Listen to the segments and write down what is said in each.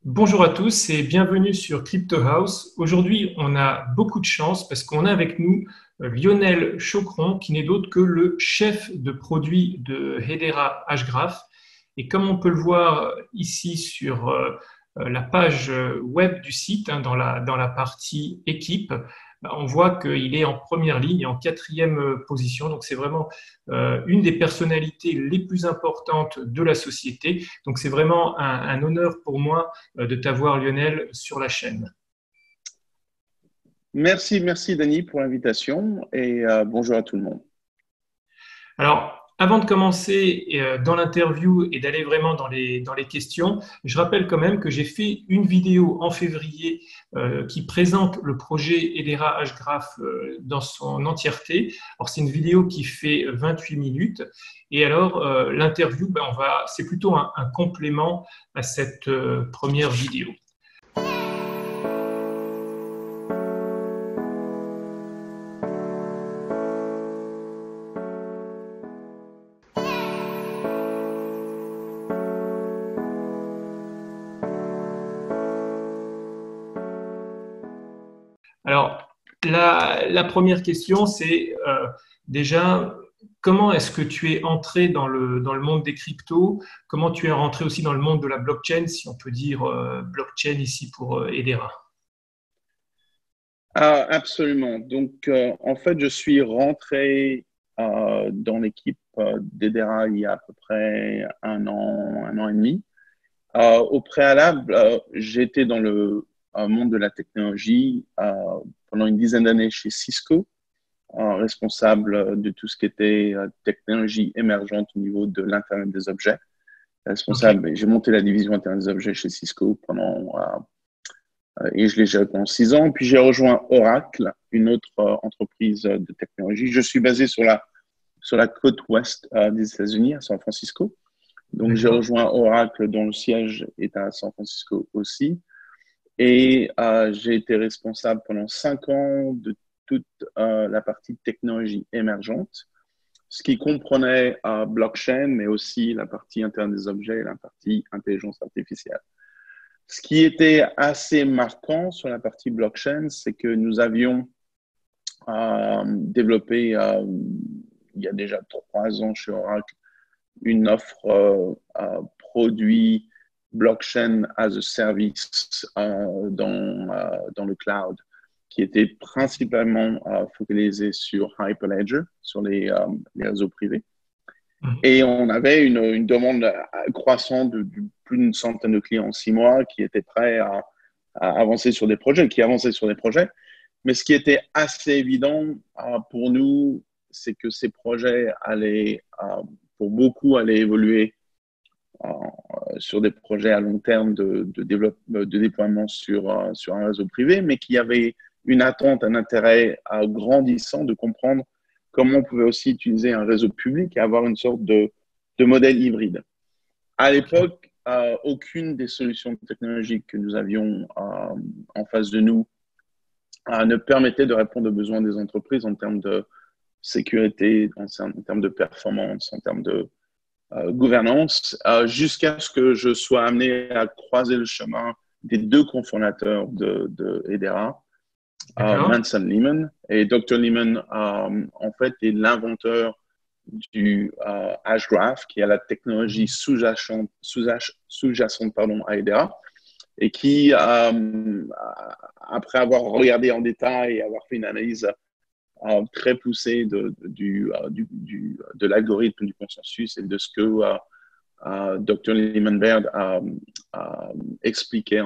Bonjour à tous et bienvenue sur Crypto House. Aujourd'hui, on a beaucoup de chance parce qu'on a avec nous Lionel Chocron, qui n'est d'autre que le chef de produit de Hedera Hgraph. Et comme on peut le voir ici sur la page web du site, hein, dans la partie équipe, on voit qu'il est en première ligne, en quatrième position. Donc, c'est vraiment une des personnalités les plus importantes de la société. Donc, c'est vraiment un honneur pour moi de t'avoir, Lionel, sur la chaîne. Merci Dani pour l'invitation et bonjour à tout le monde. Alors, avant de commencer dans l'interview et d'aller vraiment dans les questions, je rappelle quand même que j'ai fait une vidéo en février qui présente le projet Hedera Hgraph dans son entièreté. Alors, c'est une vidéo qui fait 28 minutes. Et alors, l'interview, c'est plutôt un complément à cette première vidéo. Alors, la première question, c'est déjà, comment est-ce que tu es entré dans le monde des cryptos? Comment tu es rentré aussi dans le monde de la blockchain, si on peut dire blockchain ici pour Hedera? Ah, absolument. Donc, en fait, je suis rentré dans l'équipe d'Edera il y a à peu près un an et demi. Au préalable, j'étais dans le monde de la technologie pendant une dizaine d'années chez Cisco, responsable de tout ce qui était technologie émergente au niveau de l'Internet des objets. Ok, Responsable, j'ai monté la division Internet des objets chez Cisco pendant et je l'ai géré pendant 6 ans. Puis j'ai rejoint Oracle, une autre entreprise de technologie. Je suis basé sur la côte ouest des États-Unis, à San Francisco. Donc j'ai d'accord. rejoint Oracle, dont le siège est à San Francisco aussi. Et j'ai été responsable pendant 5 ans de toute la partie technologie émergente, ce qui comprenait blockchain, mais aussi la partie Internet des objets et la partie intelligence artificielle. Ce qui était assez marquant sur la partie blockchain, c'est que nous avions développé, il y a déjà 3 ans chez Oracle, une offre produit blockchain as a service dans le cloud, qui était principalement focalisée sur Hyperledger, sur les réseaux privés. Mhm. Et on avait une demande croissante de plus d'une centaine de clients en 6 mois qui étaient prêts à avancer sur des projets, qui avançaient sur des projets. Mais ce qui était assez évident pour nous, c'est que ces projets allaient, pour beaucoup, aller évoluer euh, sur des projets à long terme de déploiement sur un réseau privé, mais qui avait une attente, un intérêt grandissant de comprendre comment on pouvait aussi utiliser un réseau public et avoir une sorte de modèle hybride. À Ok. l'époque, aucune des solutions technologiques que nous avions en face de nous ne permettait de répondre aux besoins des entreprises en termes de sécurité, en termes de performance, en termes de gouvernance, jusqu'à ce que je sois amené à croiser le chemin des deux cofondateurs de Hedera, D'accord. Manson Lehman. Et Dr. Lehman, en fait, est l'inventeur du Hgraph, qui est la technologie sous-jacente à Hedera, et qui, après avoir regardé en détail et avoir fait une analyse très poussée de l'algorithme du consensus et de ce que Dr. Lehman Baird expliquait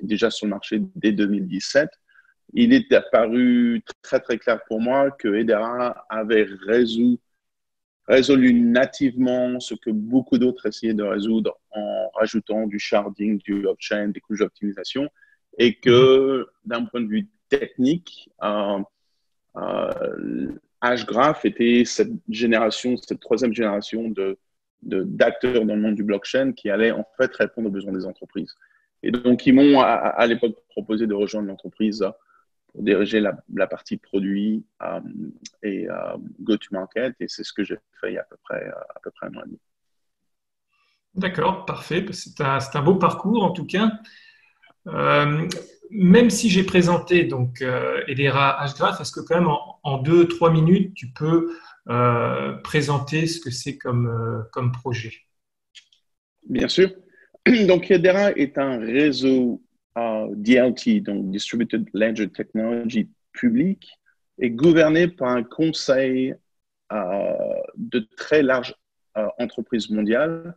déjà sur le marché dès 2017, il est apparu très très clair pour moi que Hedera avait résolu nativement ce que beaucoup d'autres essayaient de résoudre en rajoutant du sharding, du off-chain, des couches d'optimisation, et Mhm. que d'un point de vue technique, Hgraph était cette génération, cette troisième génération d'acteurs dans le monde du blockchain qui allaient en fait répondre aux besoins des entreprises. Et donc, ils m'ont à l'époque proposé de rejoindre l'entreprise pour diriger la partie produit et go-to-market. Et c'est ce que j'ai fait il y a à peu près un an et demi. D'accord, parfait. C'est un beau parcours en tout cas. Euh, Même si j'ai présenté donc Hedera hgraph, est-ce que quand même en 2-3 minutes, tu peux présenter ce que c'est comme projet? Bien sûr. Donc, Hedera est un réseau DLT, donc Distributed Ledger Technology public, et gouverné par un conseil de très larges entreprises mondiales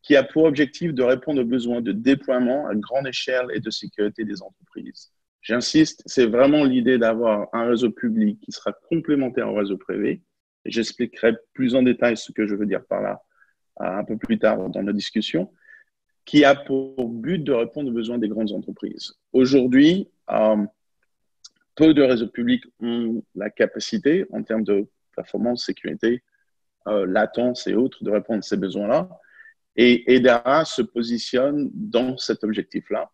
qui a pour objectif de répondre aux besoins de déploiement à grande échelle et de sécurité des entreprises. J'insiste, c'est vraiment l'idée d'avoir un réseau public qui sera complémentaire au réseau privé. Et j'expliquerai plus en détail ce que je veux dire par là un peu plus tard dans la discussion, qui a pour but de répondre aux besoins des grandes entreprises. Aujourd'hui, peu de réseaux publics ont la capacité, en termes de performance, sécurité, latence et autres, de répondre à ces besoins-là. Et Hedera se positionne dans cet objectif-là.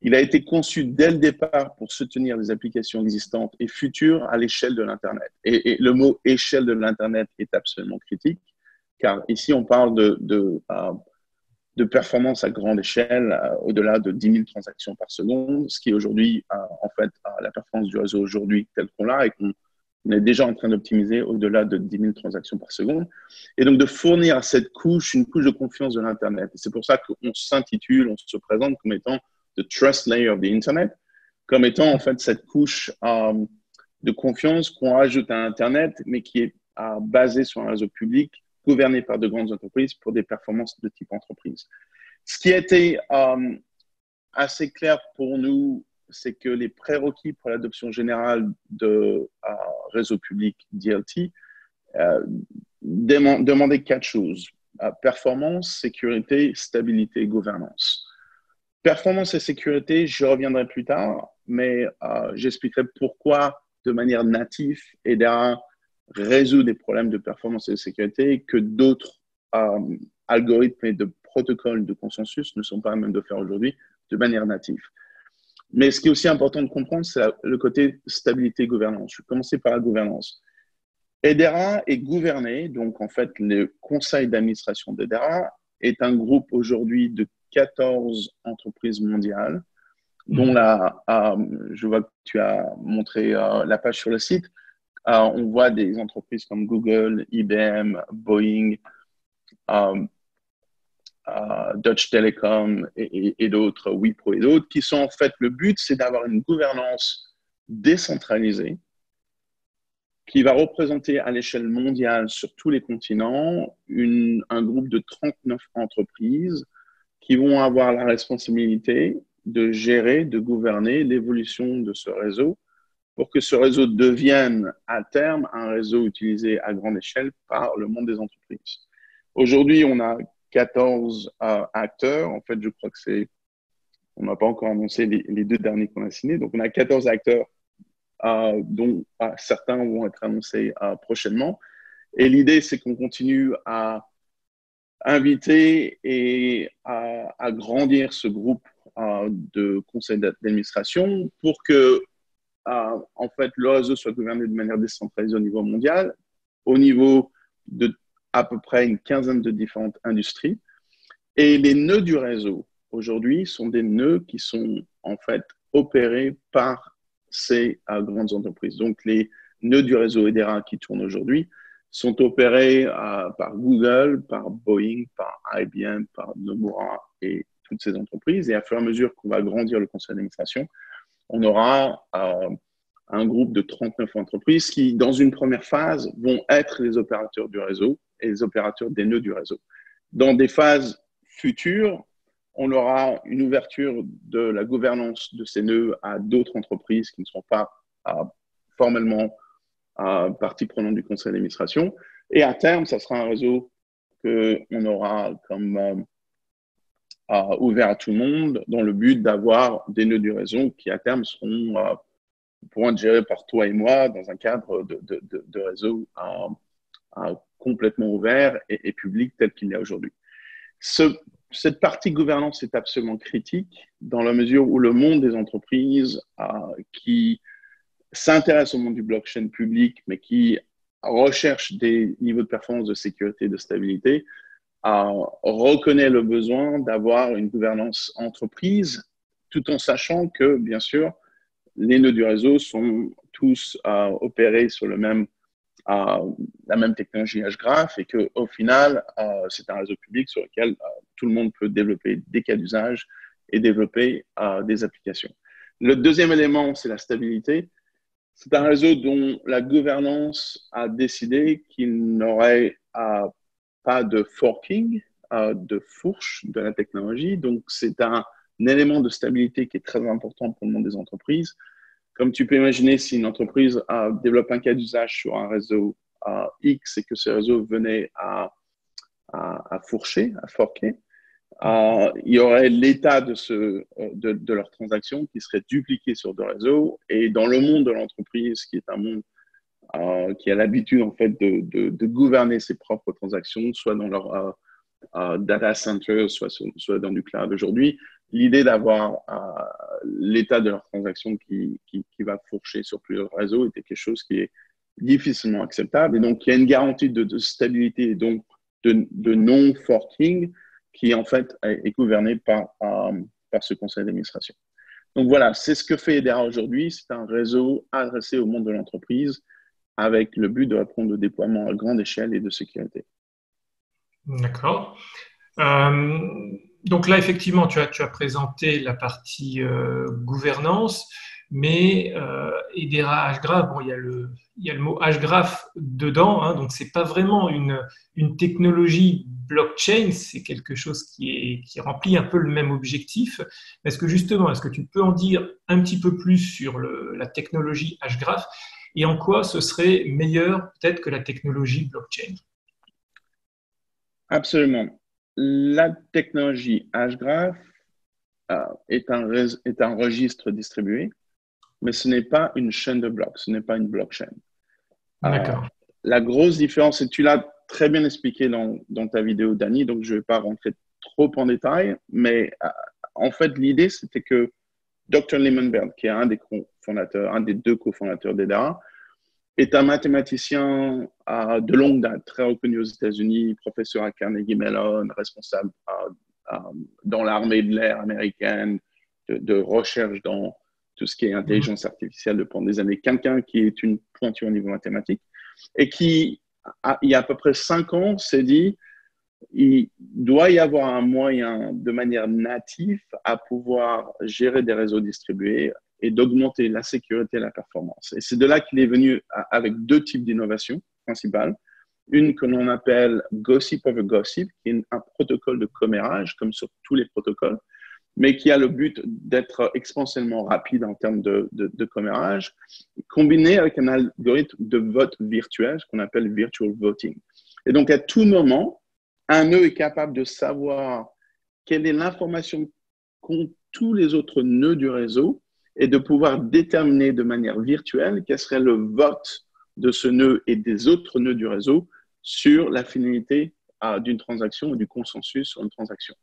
Il a été conçu dès le départ pour soutenir les applications existantes et futures à l'échelle de l'Internet. Et le mot échelle de l'Internet est absolument critique, car ici, on parle de performance à grande échelle, au-delà de 10 000 transactions par seconde, ce qui est aujourd'hui, en fait, la performance du réseau aujourd'hui telle qu'on l'a et qu'on est déjà en train d'optimiser au-delà de 10 000 transactions par seconde. Et donc, de fournir à cette couche une couche de confiance de l'Internet. Et c'est pour ça qu'on s'intitule, on se présente comme étant the trust layer of the Internet, comme étant, en fait, cette couche de confiance qu'on ajoute à Internet, mais qui est basée sur un réseau public gouverné par de grandes entreprises pour des performances de type entreprise. Ce qui a été assez clair pour nous, c'est que les prérequis pour l'adoption générale de réseaux publics DLT demandaient 4 choses. Performance, sécurité, stabilité et gouvernance. Performance et sécurité, je reviendrai plus tard, mais j'expliquerai pourquoi de manière native, Hedera résout des problèmes de performance et de sécurité que d'autres algorithmes et de protocoles de consensus ne sont pas à même de faire aujourd'hui de manière native. Mais ce qui est aussi important de comprendre, c'est le côté stabilité et gouvernance. Je vais commencer par la gouvernance. Hedera est gouverné, donc en fait, le conseil d'administration d'Hedera est un groupe aujourd'hui de 14 entreprises mondiales, dont je vois que tu as montré la page sur le site. On voit des entreprises comme Google, IBM, Boeing, Deutsche Telekom et d'autres, Wipro et d'autres, qui sont en fait, le but, c'est d'avoir une gouvernance décentralisée qui va représenter à l'échelle mondiale sur tous les continents un groupe de 39 entreprises qui vont avoir la responsabilité de gérer, de gouverner l'évolution de ce réseau pour que ce réseau devienne à terme un réseau utilisé à grande échelle par le monde des entreprises. Aujourd'hui, on a 14 acteurs. En fait, je crois que on n'a pas encore annoncé les 2 derniers qu'on a signés. Donc, on a 14 acteurs dont certains vont être annoncés prochainement. Et l'idée, c'est qu'on continue à inviter et à grandir ce groupe de conseils d'administration pour que en fait, le réseau soit gouverné de manière décentralisée au niveau mondial, au niveau de à peu près une quinzaine de différentes industries. Et les nœuds du réseau, aujourd'hui, sont des nœuds qui sont en fait opérés par ces grandes entreprises. Donc, les nœuds du réseau Hedera qui tournent aujourd'hui sont opérés par Google, par Boeing, par IBM, par Nomura et toutes ces entreprises. Et à fur et à mesure qu'on va grandir le conseil d'administration, on aura un groupe de 39 entreprises qui, dans une première phase, vont être les opérateurs du réseau et les opérateurs des nœuds du réseau. Dans des phases futures, on aura une ouverture de la gouvernance de ces nœuds à d'autres entreprises qui ne seront pas formellement partie prenante du conseil d'administration. Et à terme, ça sera un réseau qu'on aura comme ouvert à tout le monde dans le but d'avoir des nœuds du réseau qui, à terme, pourront être gérés par toi et moi dans un cadre de réseau complètement ouvert et public tel qu'il est aujourd'hui. Cette partie gouvernance est absolument critique dans la mesure où le monde des entreprises qui s'intéressent au monde du blockchain public, mais qui recherchent des niveaux de performance, de sécurité, de stabilité, reconnaît le besoin d'avoir une gouvernance entreprise tout en sachant que, bien sûr, les nœuds du réseau sont tous opérés sur la même technologie HGraph et qu'au final, c'est un réseau public sur lequel tout le monde peut développer des cas d'usage et développer des applications. Le deuxième élément, c'est la stabilité. C'est un réseau dont la gouvernance a décidé qu'il n'aurait pas de forking, de fourche de la technologie. Donc, c'est un élément de stabilité qui est très important pour le monde des entreprises. Comme tu peux imaginer, si une entreprise développe un cas d'usage sur un réseau X et que ce réseau venait à fourcher, à forquer, il y aurait l'état de leur transaction qui serait dupliqué sur deux réseaux. Et dans le monde de l'entreprise, qui est un monde qui a l'habitude en fait de gouverner ses propres transactions, soit dans leur data center, soit dans du cloud aujourd'hui, l'idée d'avoir l'état de leur transaction qui va fourcher sur plusieurs réseaux était quelque chose qui est difficilement acceptable. Et donc, il y a une garantie de stabilité et donc de non-forking qui, en fait, est gouvernée par ce conseil d'administration. Donc, voilà, c'est ce que fait Hedera aujourd'hui. C'est un réseau adressé au monde de l'entreprise avec le but de répondre au déploiement à grande échelle et de sécurité. D'accord. Donc là, effectivement, tu as présenté la partie gouvernance, mais Hedera HGraph, bon, il y a le mot HGraph dedans, hein, donc c'est pas vraiment une technologie blockchain, c'est quelque chose qui remplit un peu le même objectif. Est-ce que tu peux en dire un petit peu plus sur la technologie HGraph et en quoi ce serait meilleur peut-être que la technologie blockchain? Absolument. La technologie HGraph est un registre distribué, mais ce n'est pas une chaîne de blocs, ce n'est pas une blockchain. D'accord. La grosse différence, et tu l'as très bien expliqué dans ta vidéo, Dani, donc je ne vais pas rentrer trop en détail, mais en fait, l'idée, c'était que Dr. Lemonberg, qui est un des cofondateurs, un des deux cofondateurs d'Hedera, est un mathématicien de longue date, très reconnu aux États-Unis, professeur à Carnegie Mellon, responsable dans l'armée de l'air américaine, de recherche dans tout ce qui est intelligence artificielle depuis des années. Quelqu'un qui est une pointure au niveau mathématique et qui, il y a à peu près 5 ans, s'est dit il doit y avoir un moyen de manière native à pouvoir gérer des réseaux distribués et d'augmenter la sécurité et la performance. Et c'est de là qu'il est venu avec deux types d'innovations principales. Une que l'on appelle Gossip over Gossip, qui est un protocole de commérage, comme sur tous les protocoles, mais qui a le but d'être exponentiellement rapide en termes de commérage, combiné avec un algorithme de vote virtuel, ce qu'on appelle virtual voting. Et donc, à tout moment, un nœud est capable de savoir quelle est l'information qu'ont tous les autres nœuds du réseau et de pouvoir déterminer de manière virtuelle quel serait le vote de ce nœud et des autres nœuds du réseau sur la finalité d'une transaction ou du consensus sur une transaction.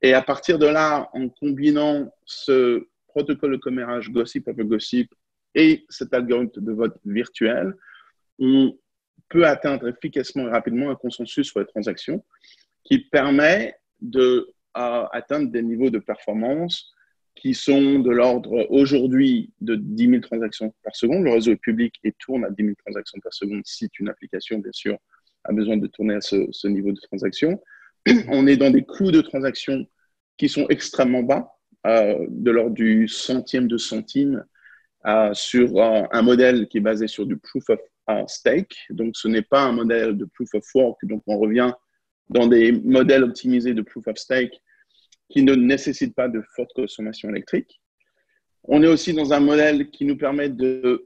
Et à partir de là, en combinant ce protocole de commérage Gossip over Gossip et cet algorithme de vote virtuel, on peut atteindre efficacement et rapidement un consensus sur les transactions qui permet d'atteindre des niveaux de performance qui sont de l'ordre aujourd'hui de 10 000 transactions par seconde. Le réseau est public et tourne à 10 000 transactions par seconde si une application, bien sûr, a besoin de tourner à ce niveau de transaction. On est dans des coûts de transaction qui sont extrêmement bas, de l'ordre du centième de centime, sur un modèle qui est basé sur du proof of stake. Donc, ce n'est pas un modèle de proof of work. Donc, on revient dans des modèles optimisés de proof of stake qui ne nécessitent pas de forte consommation électrique. On est aussi dans un modèle qui nous permet de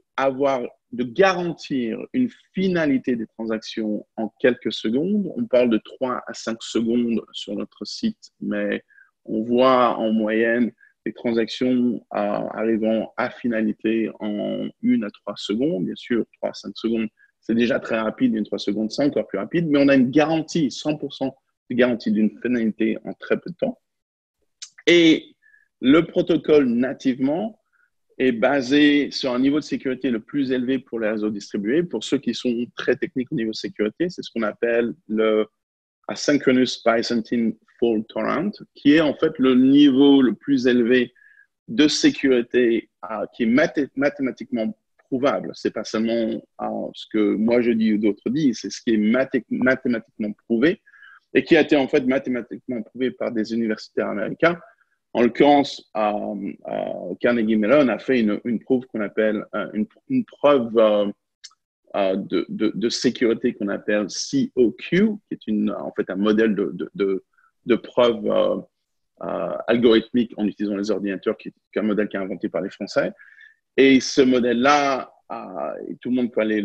garantir une finalité des transactions en quelques secondes. On parle de 3 à 5 secondes sur notre site, mais on voit en moyenne des transactions arrivant à finalité en 1 à 3 secondes. Bien sûr, 3 à 5 secondes, c'est déjà très rapide. 1 à 3 secondes, c'est encore plus rapide. Mais on a une garantie, 100% de garantie d'une finalité en très peu de temps. Et le protocole nativement est basé sur un niveau de sécurité le plus élevé pour les réseaux distribués. Pour ceux qui sont très techniques au niveau de sécurité, c'est ce qu'on appelle le Asynchronous Byzantine Fault Tolerant, qui est en fait le niveau le plus élevé de sécurité qui est mathématiquement prouvable. C'est pas seulement ce que moi je dis ou d'autres disent, c'est ce qui est mathématiquement prouvé et qui a été en fait mathématiquement prouvé par des universitaires américains. En l'occurrence, Carnegie Mellon a fait une preuve qu'on appelle une preuve de sécurité qu'on appelle COQ, qui est en fait un modèle de preuve algorithmique en utilisant les ordinateurs, qui est un modèle qui est inventé par les Français. Et ce modèle-là, tout le monde peut aller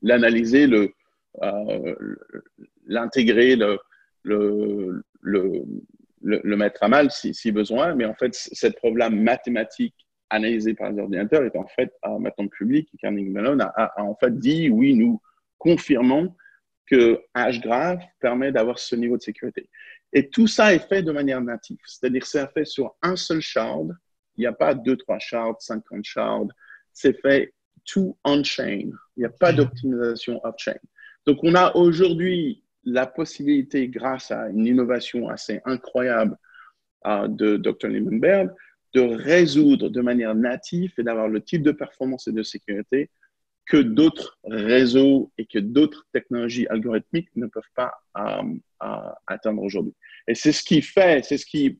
l'analyser, l'intégrer, le mettre à mal si besoin. Mais en fait, cette preuve-là mathématique analysée par les ordinateurs est en fait maintenant publique. Carnegie Mellon a en fait dit, oui, nous confirmons que hgraph permet d'avoir ce niveau de sécurité. Et tout ça est fait de manière native, c'est-à-dire c'est fait sur un seul shard. Il n'y a pas 2, 3 shards, 50 shards. C'est fait tout on-chain. Il n'y a pas d'optimisation off-chain. Donc, on a aujourd'hui la possibilité, grâce à une innovation assez incroyable de Dr. Liebenberg, de résoudre de manière native et d'avoir le type de performance et de sécurité que d'autres réseaux et que d'autres technologies algorithmiques ne peuvent pas atteindre aujourd'hui. Et c'est ce qui,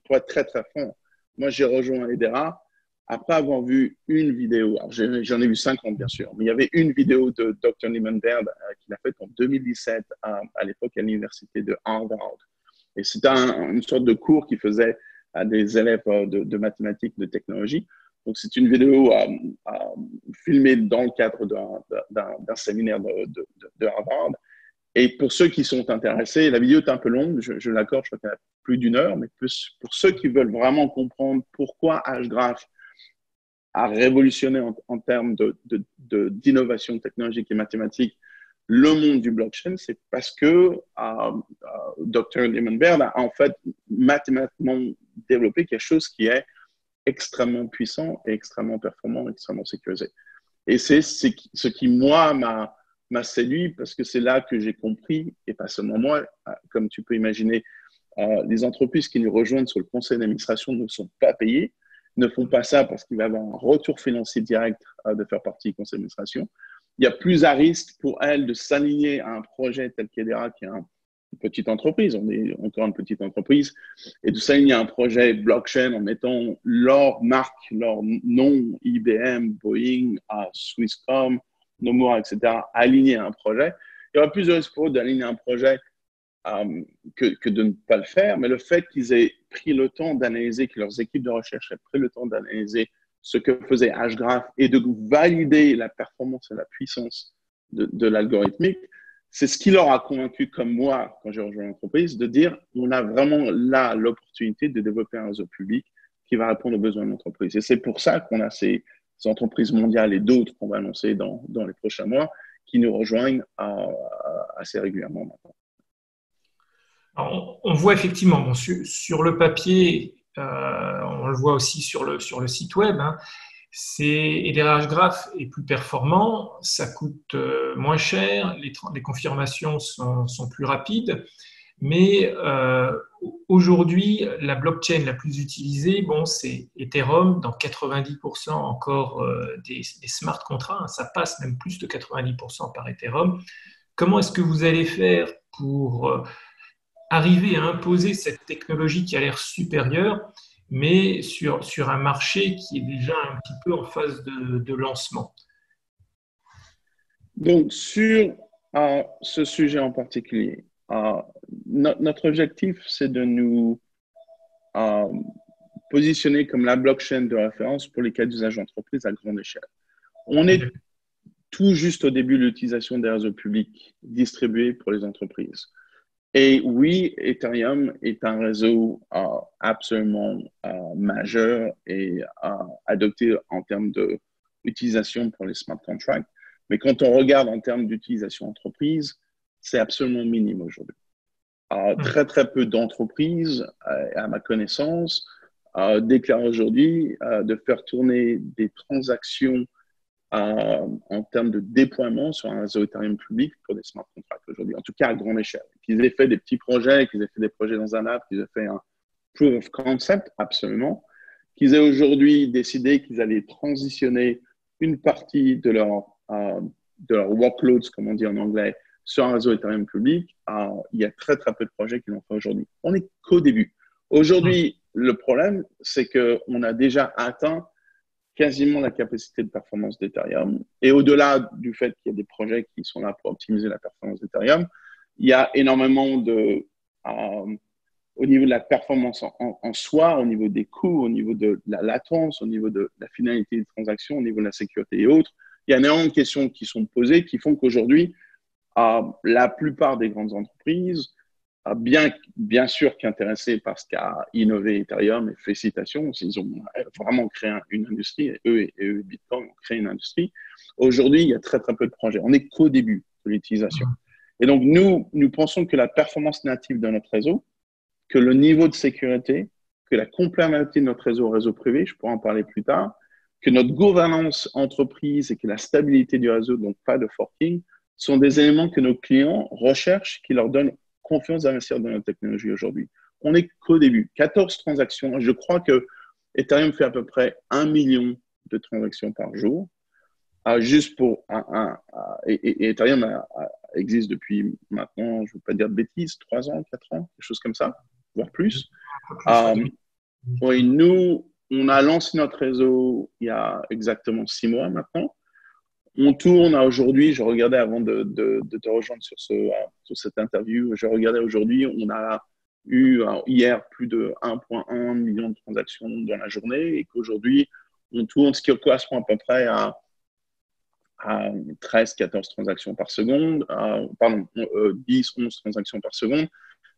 pour être très, très franc, moi, j'ai rejoint Hedera après avoir vu une vidéo. Alors, j'en ai vu 50, bien sûr, mais il y avait une vidéo de Dr. Liebenberg qu'il a faite en 2017, à l'époque, à l'université de Harvard. Et c'était une sorte de cours qu'il faisait à des élèves de mathématiques, de technologie. Donc, c'est une vidéo filmée dans le cadre d'un séminaire de Harvard. Et pour ceux qui sont intéressés, la vidéo est un peu longue, je l'accorde, je crois qu'elle a plus d'1 heure, mais pour ceux qui veulent vraiment comprendre pourquoi hgraph a révolutionné en termes d'innovation technologique et mathématique le monde du blockchain, c'est parce que Dr. Liebenberg a en fait mathématiquement développé quelque chose qui est extrêmement puissant et extrêmement performant, extrêmement sécurisé. Et c'est ce qui, moi, m'a séduit parce que c'est là que j'ai compris, et pas seulement moi, comme tu peux imaginer, les entreprises qui nous rejoignent sur le conseil d'administration ne sont pas payées, ne font pas ça parce qu'il va y avoir un retour financier direct de faire partie du conseil d'administration. Il y a plus à risque pour elles de s'aligner à un projet tel qu'Hedera, qui est une petite entreprise, on est encore une petite entreprise, et de s'aligner à un projet blockchain en mettant leur marque, leur nom, IBM, Boeing, Swisscom, Nomura, etc., aligner à un projet. Il y aura plus de risques pour eux d'aligner un projet que de ne pas le faire, mais le fait qu'ils aient pris le temps d'analyser, que leurs équipes de recherche aient pris le temps d'analyser ce que faisait hgraph et de valider la performance et la puissance de l'algorithmique, c'est ce qui leur a convaincu, comme moi, quand j'ai rejoint l'entreprise, de dire on a vraiment là l'opportunité de développer un réseau public qui va répondre aux besoins de l'entreprise. Et c'est pour ça qu'on a ces entreprises mondiales et d'autres qu'on va annoncer dans les prochains mois qui nous rejoignent assez régulièrement maintenant. Alors, on voit effectivement, bon, sur le papier, on le voit aussi sur le site web, hein, Hedera hgraph est plus performant, ça coûte moins cher, les confirmations sont plus rapides, mais aujourd'hui, la blockchain la plus utilisée, bon, c'est Ethereum, dans 90% encore des smart contracts, hein, ça passe même plus de 90% par Ethereum. Comment est-ce que vous allez faire pour arriver à imposer cette technologie qui a l'air supérieure, mais sur un marché qui est déjà un petit peu en phase de lancement? Donc, sur ce sujet en particulier, notre objectif, c'est de nous positionner comme la blockchain de référence pour les cas d'usage d'entreprise à grande échelle. On est tout juste au début de l'utilisation des réseaux publics distribués pour les entreprises. Et oui, Ethereum est un réseau absolument majeur et adopté en termes d'utilisation pour les smart contracts. Mais quand on regarde en termes d'utilisation entreprise, c'est absolument minime aujourd'hui. Très, très peu d'entreprises, à ma connaissance, déclarent aujourd'hui de faire tourner des transactions en termes de déploiement sur un réseau Ethereum public pour des smart contracts aujourd'hui, en tout cas à grande échelle. Qu'ils aient fait des petits projets, qu'ils aient fait des projets dans un app, qu'ils aient fait proof of concept, absolument, qu'ils aient aujourd'hui décidé qu'ils allaient transitionner une partie de leur workloads, comme on dit en anglais, sur un réseau Ethereum public. Il y a très, très peu de projets qui l'ont fait aujourd'hui. On n'est qu'au début. Aujourd'hui, le problème, c'est qu'on a déjà atteint quasiment la capacité de performance d'Ethereum. Et au-delà du fait qu'il y a des projets qui sont là pour optimiser la performance d'Ethereum, il y a énormément au niveau de la performance en soi, au niveau des coûts, au niveau de la latence, au niveau de la finalité des transactions, au niveau de la sécurité et autres. Il y a énormément de questions qui sont posées qui font qu'aujourd'hui, la plupart des grandes entreprises, bien sûr qu'intéressées par ce qu'a innové Ethereum, et félicitations, ils ont vraiment créé une industrie, et eux, Bitcoin ont créé une industrie. Aujourd'hui, il y a très, très peu de projets. On n'est qu'au début de l'utilisation. Et donc, nous pensons que la performance native de notre réseau, que le niveau de sécurité, que la complémentarité de notre réseau au réseau privé, je pourrais en parler plus tard, que notre gouvernance entreprise et que la stabilité du réseau, donc pas de forking, sont des éléments que nos clients recherchent, qui leur donnent confiance d'investir dans notre technologie aujourd'hui. On n'est qu'au début. 14 transactions. Je crois que Ethereum fait à peu près 1 million de transactions par jour. Juste pour et Ethereum existe depuis maintenant, je ne veux pas dire de bêtises, 3 ans, 4 ans, quelque chose comme ça, voire plus. Oui, nous, on a lancé notre réseau il y a exactement 6 mois maintenant. On tourne aujourd'hui, je regardais avant de te rejoindre sur cette interview, je regardais aujourd'hui, on a eu hier plus de 1,1 million de transactions dans la journée et qu'aujourd'hui, on tourne, ce qui correspond à peu près à 13, 14 transactions par seconde, 10, 11 transactions par seconde.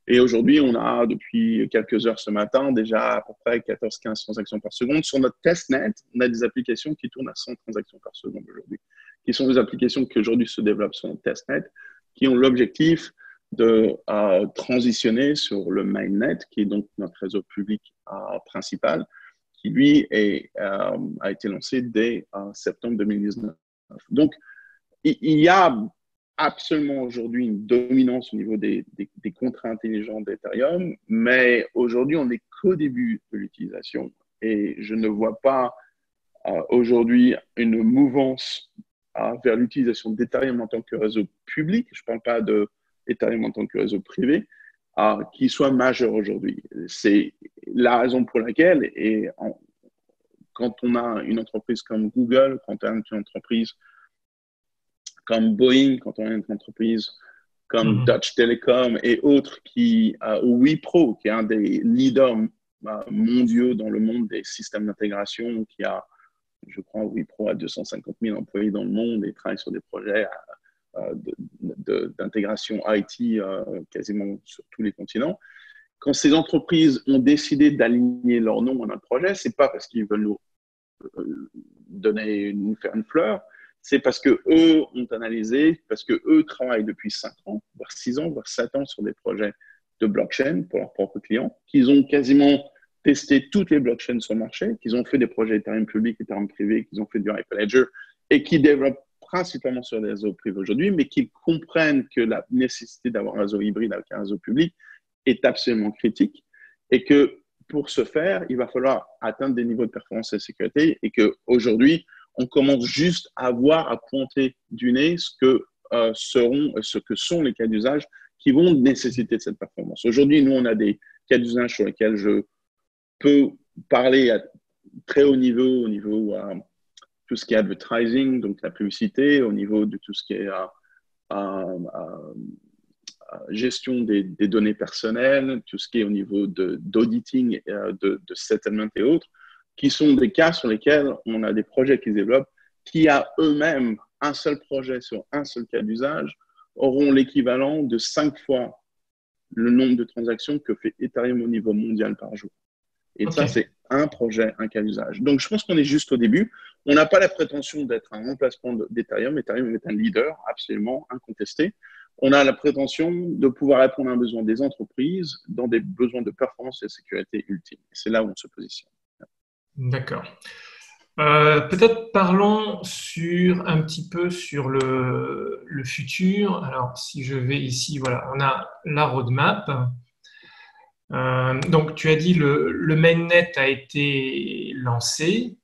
Et aujourd'hui, on a, depuis quelques heures ce matin, déjà à peu près 14, 15 transactions par seconde. Sur notre testnet, on a des applications qui tournent à 100 transactions par seconde aujourd'hui, qui sont des applications qui aujourd'hui se développent sur notre testnet, qui ont l'objectif de transitionner sur le mainnet, qui est donc notre réseau public principal, qui lui a été lancé dès septembre 2019. Donc, il y a absolument aujourd'hui une dominance au niveau des contrats intelligents d'Ethereum, mais aujourd'hui, on n'est qu'au début de l'utilisation et je ne vois pas aujourd'hui une mouvance vers l'utilisation d'Ethereum en tant que réseau public, je ne parle pas d'Ethereum en tant que réseau privé, qui soit majeure aujourd'hui. C'est la raison pour laquelle, quand on a une entreprise comme Google, quand on a une entreprise comme Boeing, quand on a une entreprise comme Dutch Telecom et autres, ou Wipro, qui est un des leaders mondiaux dans le monde des systèmes d'intégration, qui a, je crois, Wipro a 250 000 employés dans le monde et travaille sur des projets d'intégration IT quasiment sur tous les continents. Quand ces entreprises ont décidé d'aligner leur nom à notre projet, ce n'est pas parce qu'ils veulent nous faire une fleur, c'est parce qu'eux ont analysé, parce qu'eux travaillent depuis 5 ans, voire 6 ans, voire 7 ans sur des projets de blockchain pour leurs propres clients, qu'ils ont quasiment testé toutes les blockchains sur le marché, qu'ils ont fait des projets Ethereum public, Ethereum privé, qu'ils ont fait du Hyperledger et qui développent principalement sur des réseaux privés aujourd'hui, mais qu'ils comprennent que la nécessité d'avoir un réseau hybride avec un réseau public est absolument critique et que pour ce faire, il va falloir atteindre des niveaux de performance et de sécurité et qu'aujourd'hui, on commence juste à voir, à pointer du nez ce que sont les cas d'usage qui vont nécessiter cette performance. Aujourd'hui, nous, on a des cas d'usage sur lesquels je peux parler à très haut niveau, au niveau tout ce qui est advertising, donc la publicité, au niveau de tout ce qui est gestion des données personnelles, tout ce qui est au niveau d'auditing, de settlement et autres, qui sont des cas sur lesquels on a des projets qui se développent, qui à eux-mêmes, un seul projet sur un seul cas d'usage, auront l'équivalent de 5 fois le nombre de transactions que fait Ethereum au niveau mondial par jour. Et ça, c'est un projet, un cas d'usage. Donc, je pense qu'on est juste au début. On n'a pas la prétention d'être un remplacement d'Ethereum. Ethereum est un leader absolument incontesté. On a la prétention de pouvoir répondre à un besoin des entreprises dans des besoins de performance et de sécurité ultimes. C'est là où on se positionne. D'accord. Peut-être parlons un petit peu sur le futur. Alors, si je vais ici, voilà, on a la roadmap. Donc, tu as dit le mainnet a été lancé.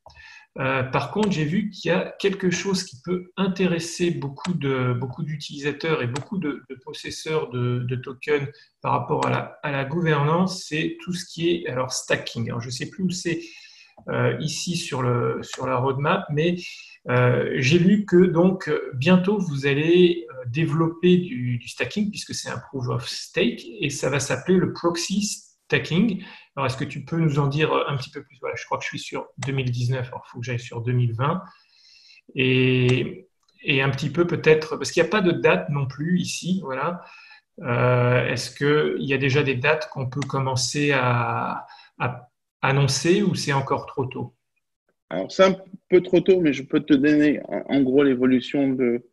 Par contre, j'ai vu qu'il y a quelque chose qui peut intéresser beaucoup d'utilisateurs et beaucoup de possesseurs de tokens par rapport à la gouvernance, c'est tout ce qui est alors stacking. Alors, je ne sais plus où c'est ici sur la roadmap, mais j'ai lu que donc bientôt vous allez développer du stacking puisque c'est un proof of stake et ça va s'appeler le proxy stacking. Alors, est-ce que tu peux nous en dire un petit peu plus? Voilà, je crois que je suis sur 2019, alors il faut que j'aille sur 2020 et, et un petit peu peut-être, parce qu'il n'y a pas de date non plus ici, voilà. Est-ce qu'il y a déjà des dates qu'on peut commencer à annoncer ou c'est encore trop tôt? Alors, c'est un peu trop tôt, mais je peux te donner en gros l'évolution de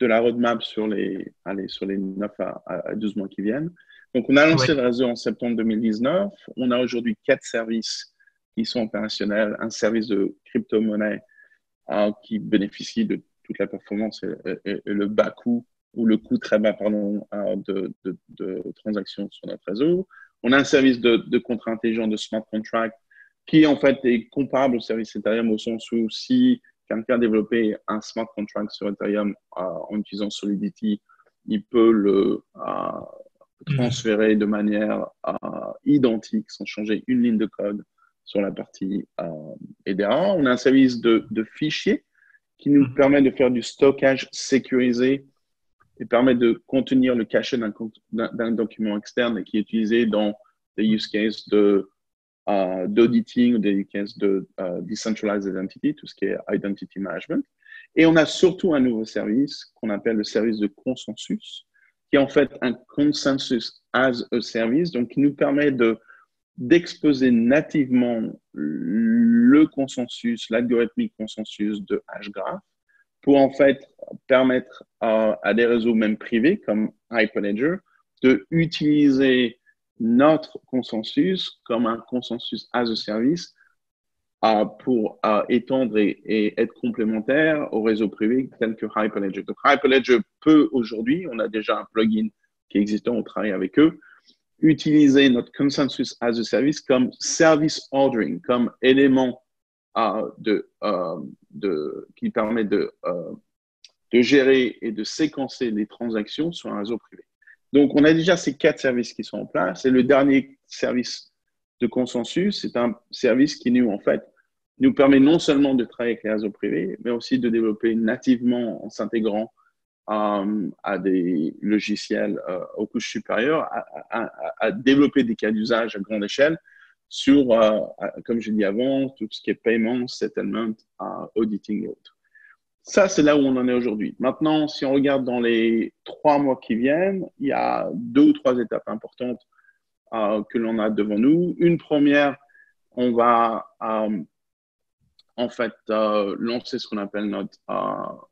la roadmap sur les 9 à 12 mois qui viennent. Donc, on a Oui, lancé le réseau en septembre 2019. On a aujourd'hui 4 services qui sont opérationnels. Un service de crypto-monnaie qui bénéficie de toute la performance et le bas coût ou le coût très bas pardon, de transactions sur notre réseau. On a un service de contrat intelligent de smart contract qui en fait est comparable au service Ethereum au sens où si quelqu'un a développé un smart contract sur Ethereum en utilisant Solidity, il peut le mhm, transférer de manière identique sans changer une ligne de code sur la partie EDA. On a un service de fichiers qui nous mhm, permet de faire du stockage sécurisé et permet de contenir le cachet d'un document externe et qui est utilisé dans des use cases d'auditing ou des use cases de decentralized identity, tout ce qui est identity management. Et on a surtout un nouveau service qu'on appelle le service de consensus, qui est en fait un consensus as a service, donc qui nous permet d'exposer nativement le consensus, l'algorithmique consensus de Hgraph pour en fait permettre à des réseaux même privés comme Hyperledger de utiliser notre consensus comme un consensus as a service pour étendre et être complémentaire aux réseaux privés tels que Hyperledger. Donc Hyperledger peut aujourd'hui, on a déjà un plugin qui est existant, on travaille avec eux, utiliser notre consensus as a service comme service ordering, comme élément qui permet de gérer et de séquencer les transactions sur un réseau privé. Donc, on a déjà ces 4 services qui sont en place. Et le dernier service de consensus, c'est un service qui nous, en fait, nous permet non seulement de travailler avec les réseaux privés, mais aussi de développer nativement en s'intégrant à des logiciels aux couches supérieures, à développer des cas d'usage à grande échelle sur, comme je dit avant, tout ce qui est paiement, settlement, auditing et autres. Ça, c'est là où on en est aujourd'hui. Maintenant, si on regarde dans les 3 mois qui viennent, il y a 2 ou 3 étapes importantes que l'on a devant nous. Une première, on va en fait lancer ce qu'on appelle notre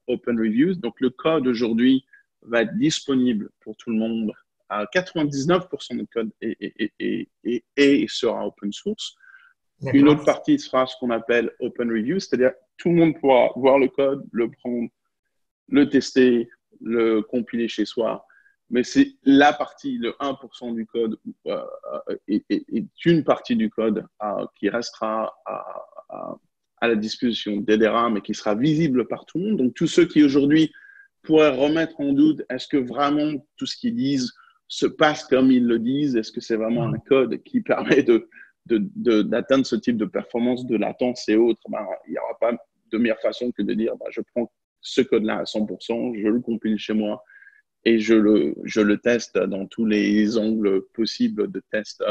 Open Reviews. Donc, le code aujourd'hui va être disponible pour tout le monde. 99% du code et sera open source. Une autre d'accord. partie sera ce qu'on appelle Open Review, c'est-à-dire tout le monde pourra voir le code, le prendre, le tester, le compiler chez soi. Mais c'est la partie, le 1% du code est une partie du code qui restera à la disposition d'Edera, mais qui sera visible par tout le monde. Donc, tous ceux qui aujourd'hui pourraient remettre en doute, est-ce que vraiment tout ce qu'ils disent se passe comme ils le disent? Est-ce que c'est vraiment un Mhm. code qui permet d'atteindre ce type de performance, de latence et autres? Ben, il n'y aura pas de meilleure façon que de dire, ben, je prends ce code-là à 100%, je le compile chez moi et je le teste dans tous les angles possibles de test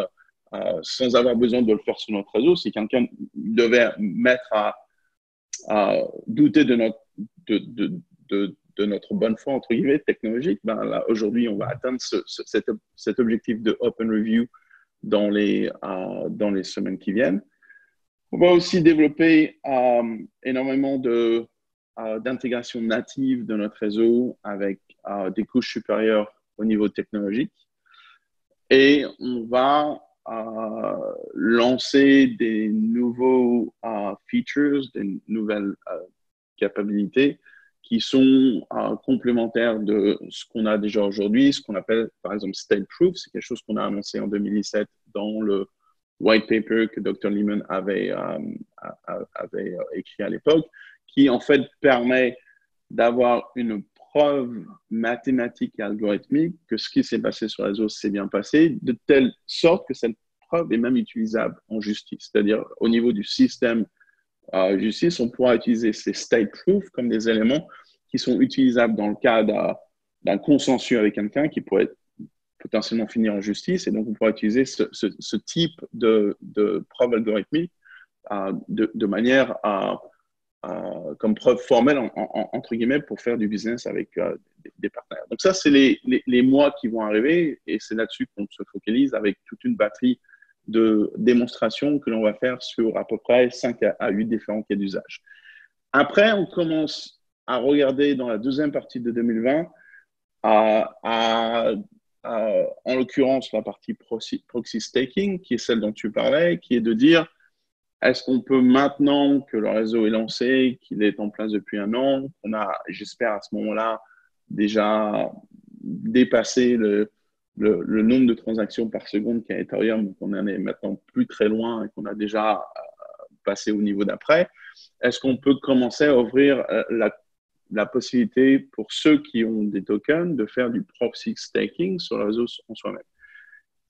sans avoir besoin de le faire sur notre réseau. Si quelqu'un devait mettre à douter de notre bonne foi, entre guillemets, technologique, ben là, aujourd'hui, on va atteindre cet objectif de open review dans les semaines qui viennent. On va aussi développer énormément d'intégration native de notre réseau avec des couches supérieures au niveau technologique. Et on va lancer des nouveaux features, des nouvelles capabilités qui sont complémentaires de ce qu'on a déjà aujourd'hui, ce qu'on appelle par exemple State Proof. C'est quelque chose qu'on a annoncé en 2017 dans le white paper que Dr. Lehman avait écrit à l'époque, qui en fait permet d'avoir une preuve mathématique et algorithmique que ce qui s'est passé sur le réseau s'est bien passé, de telle sorte que cette preuve est même utilisable en justice. C'est-à-dire, au niveau du système justice, on pourra utiliser ces state proof comme des éléments qui sont utilisables dans le cas d'un consensus avec quelqu'un qui pourrait potentiellement finir en justice. Et donc, on pourra utiliser ce type de preuve algorithmique de manière comme preuve formelle, entre guillemets, pour faire du business avec des partenaires. Donc ça, c'est les mois qui vont arriver et c'est là-dessus qu'on se focalise avec toute une batterie de démonstrations que l'on va faire sur à peu près 5 à 8 différents cas d'usage. Après, on commence à regarder dans la deuxième partie de 2020, en l'occurrence, la partie proxy staking, qui est celle dont tu parlais, qui est de dire est-ce qu'on peut maintenant que le réseau est lancé, qu'il est en place depuis un an, qu'on a, j'espère à ce moment-là, déjà dépassé le nombre de transactions par seconde qu'a Ethereum, qu'on en est maintenant plus très loin et qu'on a déjà passé au niveau d'après, est-ce qu'on peut commencer à ouvrir la possibilité pour ceux qui ont des tokens de faire du proxy staking sur le réseau en soi-même?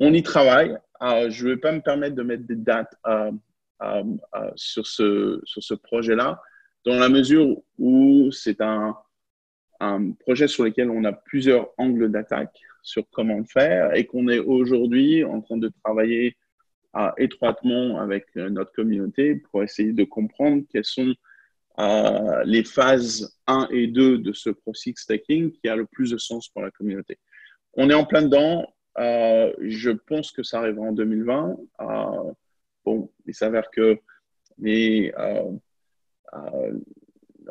On y travaille. Je ne vais pas me permettre de mettre des dates sur ce projet-là, dans la mesure où c'est un projet sur lequel on a plusieurs angles d'attaque sur comment le faire et qu'on est aujourd'hui en train de travailler étroitement avec notre communauté pour essayer de comprendre quelles sont les phases 1 et 2 de ce proxy staking qui a le plus de sens pour la communauté. On est en plein dedans. Je pense que ça arrivera en 2020. Bon, il s'avère que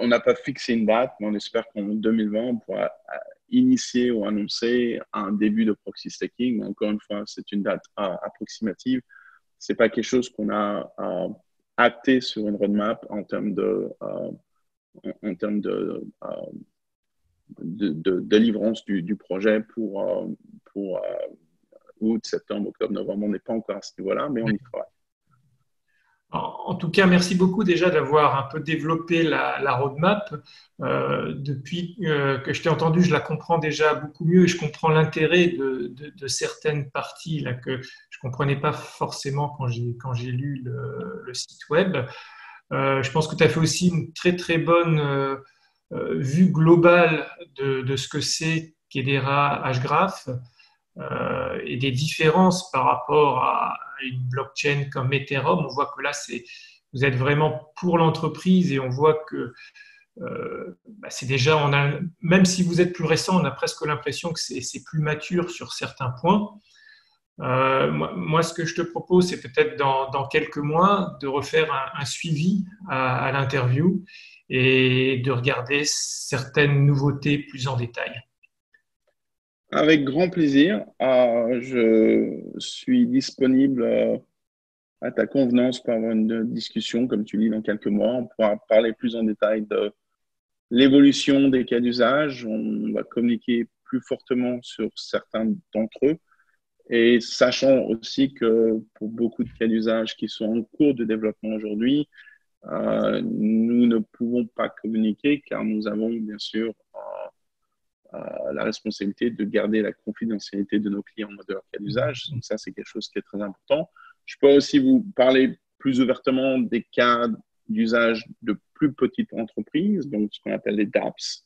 on n'a pas fixé une date, mais on espère qu'en 2020, on pourra initier ou annoncer un début de proxy staking. Mais encore une fois, c'est une date approximative. Ce n'est pas quelque chose qu'on a acté sur une roadmap en termes de délivrance du projet pour août, septembre, octobre, novembre. On n'est pas encore à ce niveau-là, mais on y travaille. En tout cas, merci beaucoup déjà d'avoir un peu développé la roadmap. Depuis que je t'ai entendu, je la comprends déjà beaucoup mieux et je comprends l'intérêt de certaines parties là, que je ne comprenais pas forcément quand j'ai lu le site web. Je pense que tu as fait aussi une très très bonne vue globale de ce que c'est qu'Hedera Hgraph et des différences par rapport à une blockchain comme Ethereum. On voit que là, vous êtes vraiment pour l'entreprise et on voit que c'est déjà, même si vous êtes plus récent, on a presque l'impression que c'est plus mature sur certains points. Moi, ce que je te propose, c'est peut-être dans quelques mois de refaire un suivi à l'interview et de regarder certaines nouveautés plus en détail. Avec grand plaisir. Je suis disponible à ta convenance pour avoir une discussion, comme tu dis, dans quelques mois. On pourra parler plus en détail de l'évolution des cas d'usage. On va communiquer plus fortement sur certains d'entre eux. Et sachant aussi que pour beaucoup de cas d'usage qui sont en cours de développement aujourd'hui, nous ne pouvons pas communiquer car nous avons bien sûr la responsabilité de garder la confidentialité de nos clients de leur cas d'usage. Donc ça, c'est quelque chose qui est très important. Je peux aussi vous parler plus ouvertement des cas d'usage de plus petites entreprises, donc ce qu'on appelle les dApps,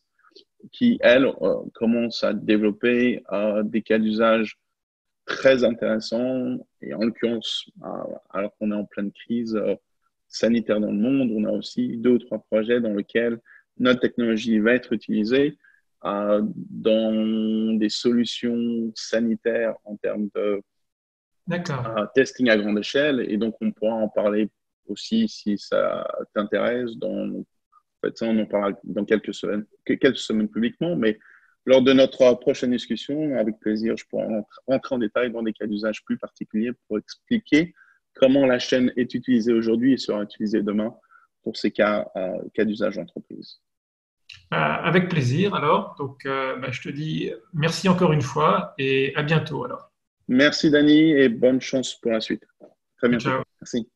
qui, elles, commencent à développer des cas d'usage très intéressants. Et en l'occurrence, alors qu'on est en pleine crise sanitaire dans le monde, on a aussi 2 ou 3 projets dans lesquels notre technologie va être utilisée dans des solutions sanitaires en termes de testing à grande échelle. Et donc, on pourra en parler aussi si ça t'intéresse. En fait, ça, on en parlera dans quelques semaines publiquement. Mais lors de notre prochaine discussion, avec plaisir, je pourrai rentrer en détail dans des cas d'usage plus particuliers pour expliquer comment la chaîne est utilisée aujourd'hui et sera utilisée demain pour ces cas d'usage d'entreprise. Avec plaisir alors. Donc, je te dis merci encore une fois et à bientôt alors. Merci, Dani, et bonne chance pour la suite. Très bientôt. Ciao. Merci.